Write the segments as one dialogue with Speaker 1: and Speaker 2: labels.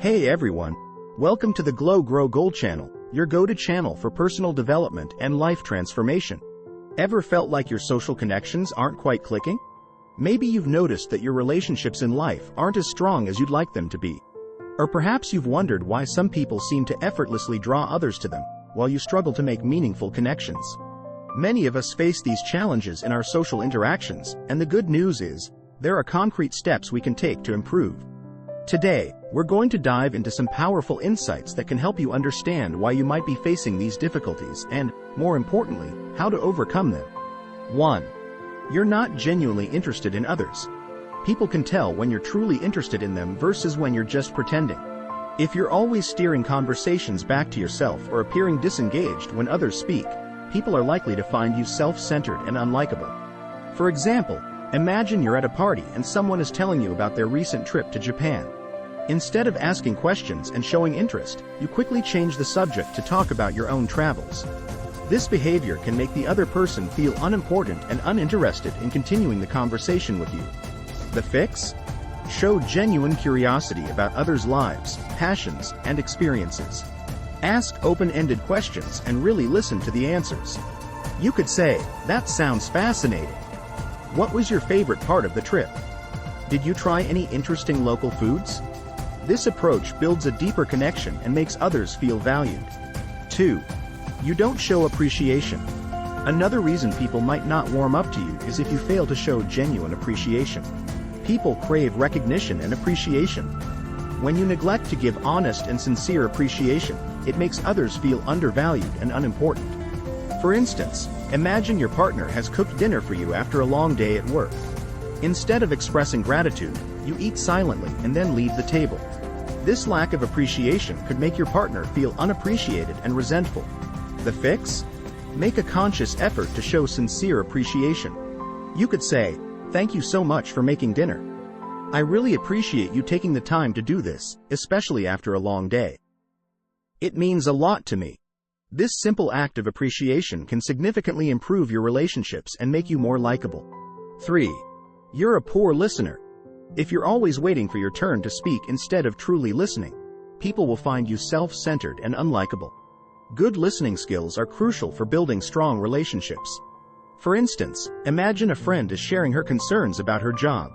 Speaker 1: Hey everyone! Welcome to the Glow Grow Gold channel, your go-to channel for personal development and life transformation. Ever felt like your social connections aren't quite clicking? Maybe you've noticed that your relationships in life aren't as strong as you'd like them to be. Or perhaps you've wondered why some people seem to effortlessly draw others to them, while you struggle to make meaningful connections. Many of us face these challenges in our social interactions, and the good news is, there are concrete steps we can take to improve. Today, we're going to dive into some powerful insights that can help you understand why you might be facing these difficulties and, more importantly, how to overcome them. 1. You're not genuinely interested in others. People can tell when you're truly interested in them versus when you're just pretending. If you're always steering conversations back to yourself or appearing disengaged when others speak, people are likely to find you self-centered and unlikable. For example, imagine you're at a party and someone is telling you about their recent trip to Japan. Instead of asking questions and showing interest, you quickly change the subject to talk about your own travels. This behavior can make the other person feel unimportant and uninterested in continuing the conversation with you. The fix? Show genuine curiosity about others' lives, passions, and experiences. Ask open-ended questions and really listen to the answers. You could say, "That sounds fascinating. What was your favorite part of the trip? Did you try any interesting local foods?" This approach builds a deeper connection and makes others feel valued. 2. You don't show appreciation. Another reason people might not warm up to you is if you fail to show genuine appreciation. People crave recognition and appreciation. When you neglect to give honest and sincere appreciation, it makes others feel undervalued and unimportant. For instance, imagine your partner has cooked dinner for you after a long day at work. Instead of expressing gratitude, you eat silently and then leave the table. This lack of appreciation could make your partner feel unappreciated and resentful. The fix? Make a conscious effort to show sincere appreciation. You could say, "Thank you so much for making dinner. I really appreciate you taking the time to do this, especially after a long day. It means a lot to me." This simple act of appreciation can significantly improve your relationships and make you more likable. 3. You're a poor listener. If you're always waiting for your turn to speak instead of truly listening, people will find you self-centered and unlikable. Good listening skills are crucial for building strong relationships. For instance, imagine a friend is sharing her concerns about her job.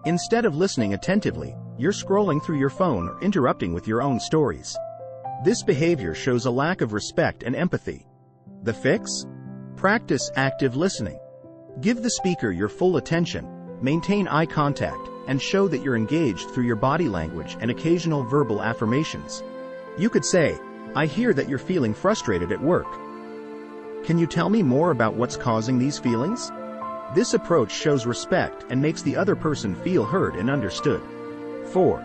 Speaker 1: Instead of listening attentively, you're scrolling through your phone or interrupting with your own stories. This behavior shows a lack of respect and empathy. The fix? Practice active listening. Give the speaker your full attention, maintain eye contact, and show that you're engaged through your body language and occasional verbal affirmations. You could say, "I hear that you're feeling frustrated at work. Can you tell me more about what's causing these feelings?" This approach shows respect and makes the other person feel heard and understood. 4.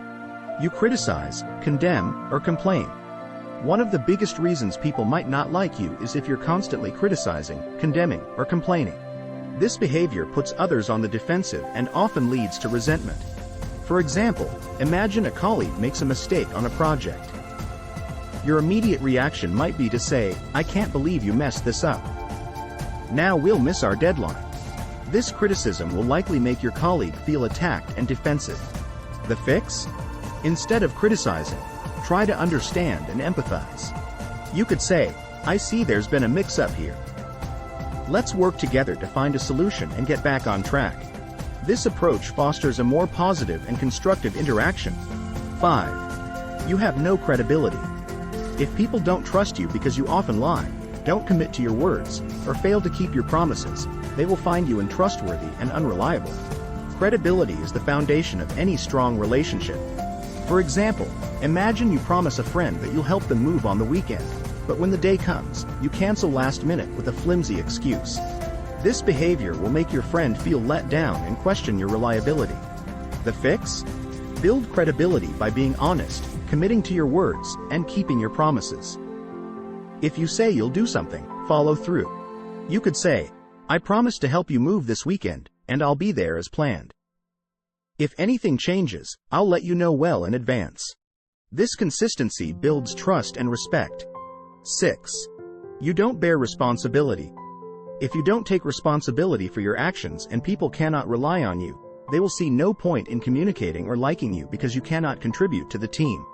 Speaker 1: You criticize, condemn, or complain. One of the biggest reasons people might not like you is if you're constantly criticizing, condemning, or complaining. This behavior puts others on the defensive and often leads to resentment. For example, imagine a colleague makes a mistake on a project. Your immediate reaction might be to say, "I can't believe you messed this up. Now we'll miss our deadline." This criticism will likely make your colleague feel attacked and defensive. The fix? Instead of criticizing, try to understand and empathize. You could say, "I see there's been a mix-up here. Let's work together to find a solution and get back on track." This approach fosters a more positive and constructive interaction. 5. You have no credibility. If people don't trust you because you often lie, don't commit to your words, or fail to keep your promises, they will find you untrustworthy and unreliable. Credibility is the foundation of any strong relationship. For example, imagine you promise a friend that you'll help them move on the weekend, but when the day comes, you cancel last minute with a flimsy excuse. This behavior will make your friend feel let down and question your reliability. The fix? Build credibility by being honest, committing to your words, and keeping your promises. If you say you'll do something, follow through. You could say, "I promise to help you move this weekend, and I'll be there as planned. If anything changes, I'll let you know well in advance." This consistency builds trust and respect. 6. You don't bear responsibility. If you don't take responsibility for your actions and people cannot rely on you, they will see no point in communicating or liking you because you cannot contribute to the team.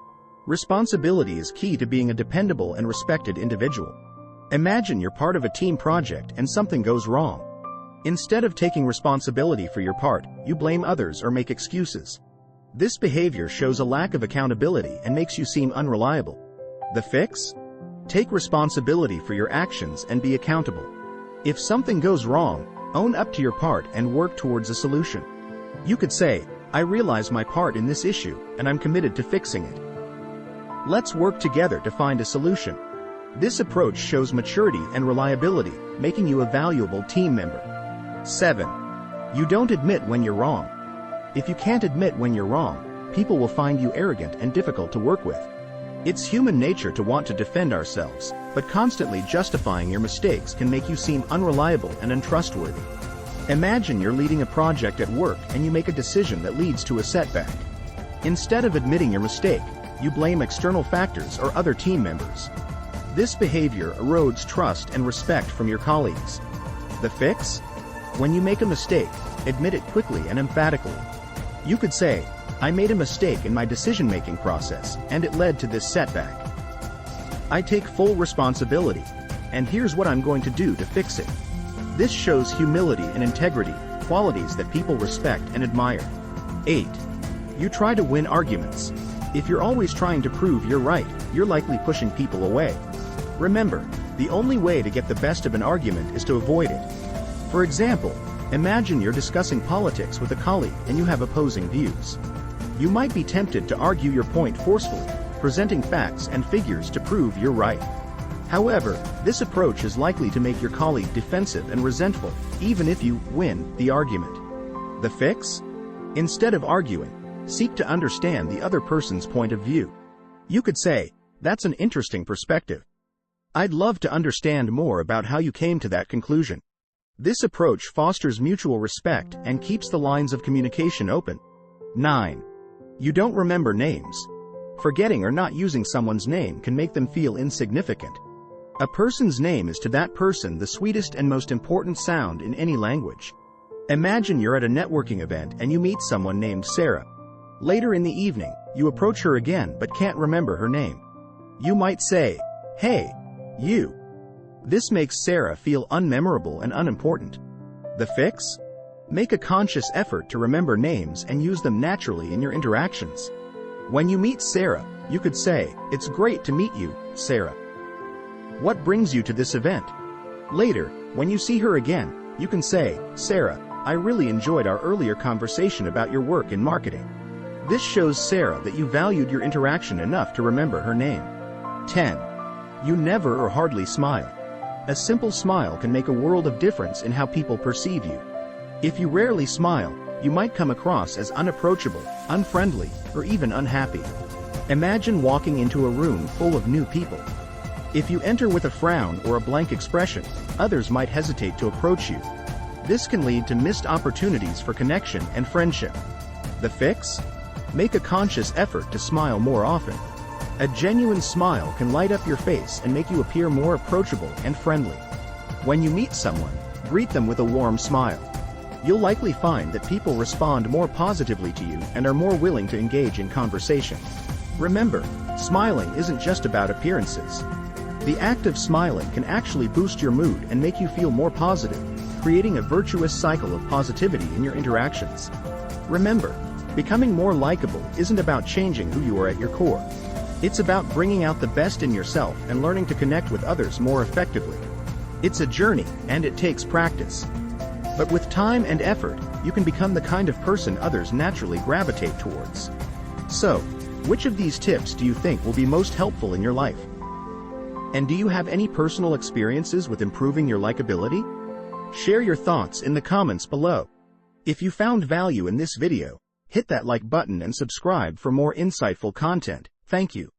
Speaker 1: Responsibility is key to being a dependable and respected individual. Imagine you're part of a team project and something goes wrong. Instead of taking responsibility for your part, you blame others or make excuses. This behavior shows a lack of accountability and makes you seem unreliable. The fix? Take responsibility for your actions and be accountable. If something goes wrong, own up to your part and work towards a solution. You could say, I realize my part in this issue, and I'm committed to fixing it. Let's work together to find a solution. This approach shows maturity and reliability, making you a valuable team member. 7. You don't admit when you're wrong. If you can't admit when you're wrong, people will find you arrogant and difficult to work with. It's human nature to want to defend ourselves, but constantly justifying your mistakes can make you seem unreliable and untrustworthy. Imagine you're leading a project at work and you make a decision that leads to a setback. Instead of admitting your mistake, you blame external factors or other team members. This behavior erodes trust and respect from your colleagues. The fix? When you make a mistake, admit it quickly and emphatically. You could say, I made a mistake in my decision-making process, and it led to this setback. I take full responsibility, and here's what I'm going to do to fix it. This shows humility and integrity, qualities that people respect and admire. 8. You try to win arguments. If you're always trying to prove you're right, you're likely pushing people away. Remember, the only way to get the best of an argument is to avoid it. For example, imagine you're discussing politics with a colleague and you have opposing views. You might be tempted to argue your point forcefully, presenting facts and figures to prove you're right. However, this approach is likely to make your colleague defensive and resentful, even if you win the argument. The fix? Instead of arguing, seek to understand the other person's point of view. You could say, that's an interesting perspective. I'd love to understand more about how you came to that conclusion. This approach fosters mutual respect and keeps the lines of communication open. 9. You don't remember names. Forgetting or not using someone's name can make them feel insignificant. A person's name is to that person the sweetest and most important sound in any language. Imagine you're at a networking event and you meet someone named Sarah. Later in the evening, you approach her again but can't remember her name. You might say, hey, you. This makes Sarah feel unmemorable and unimportant. The fix? Make a conscious effort to remember names and use them naturally in your interactions. When you meet Sarah, you could say, it's great to meet you, Sarah. What brings you to this event? Later, when you see her again, you can say, Sarah, I really enjoyed our earlier conversation about your work in marketing. This shows Sarah that you valued your interaction enough to remember her name. 10. You never or hardly smile. A simple smile can make a world of difference in how people perceive you. If you rarely smile, you might come across as unapproachable, unfriendly, or even unhappy. Imagine walking into a room full of new people. If you enter with a frown or a blank expression, others might hesitate to approach you. This can lead to missed opportunities for connection and friendship. The fix? Make a conscious effort to smile more often. A genuine smile can light up your face and make you appear more approachable and friendly. When you meet someone, greet them with a warm smile. You'll likely find that people respond more positively to you and are more willing to engage in conversation. Remember, smiling isn't just about appearances. The act of smiling can actually boost your mood and make you feel more positive, creating a virtuous cycle of positivity in your interactions. Remember, becoming more likable isn't about changing who you are at your core. It's about bringing out the best in yourself and learning to connect with others more effectively. It's a journey, and it takes practice. But with time and effort, you can become the kind of person others naturally gravitate towards. So, which of these tips do you think will be most helpful in your life? And do you have any personal experiences with improving your likability? Share your thoughts in the comments below. If you found value in this video, hit that like button and subscribe for more insightful content. Thank you.